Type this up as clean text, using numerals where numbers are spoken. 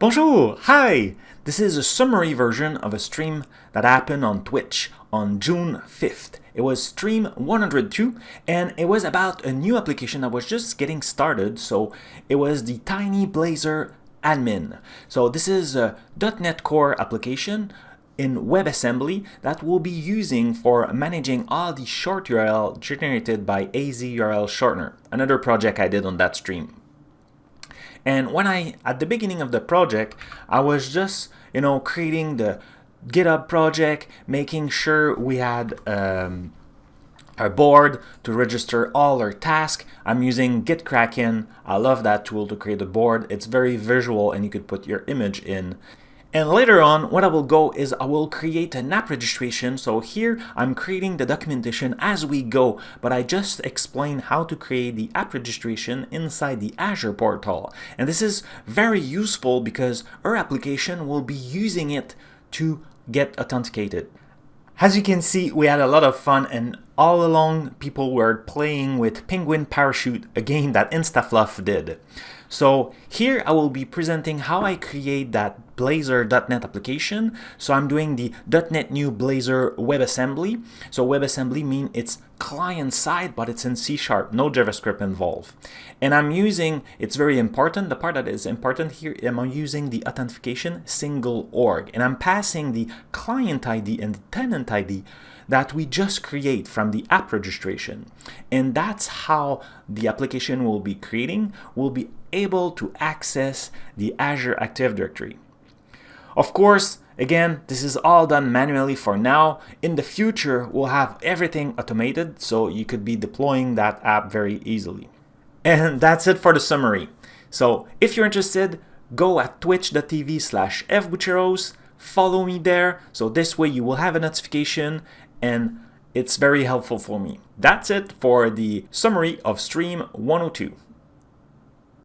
Bonjour! Hi! This is a summary version of a stream that happened on Twitch on June 5th. It was stream 102 and it was about a new application that was just getting started. So it was the Tiny Blazor admin. So this is a .NET Core application in WebAssembly that we'll be using for managing all the short URL generated by AZ URL Shortener, another project I did on that stream. And at the beginning of the project, I was just, creating the GitHub project, making sure we had a board to register all our tasks. I'm using GitKraken. I love that tool to create a board. It's very visual and you could put your image in. And later on, what I will go is I will create an app registration. So here I'm creating the documentation as we go, but I just explained how to create the app registration inside the Azure portal. And this is very useful because our application will be using it to get authenticated. As you can see, we had a lot of fun, and all along people were playing with Penguin Parachute, a game that InstaFluff did. So here I will be presenting how I create that Blazor.NET application. So I'm doing the .NET New Blazor WebAssembly. So WebAssembly means it's client side, but it's in C#, no JavaScript involved. And I'm using, it's very important, the part that is important here, I'm using the authentication single org. And I'm passing the client ID and the tenant ID that we just create from the app registration. And that's how the application will be creating, will be able to access the Azure Active Directory. Of course, again, this is all done manually for now. In the future, we'll have everything automated, so you could be deploying that app very easily. And that's it for the summary. So if you're interested, go at twitch.tv/fboucheros, follow me there, so this way you will have a notification, and it's very helpful for me. That's it for the summary of stream 102.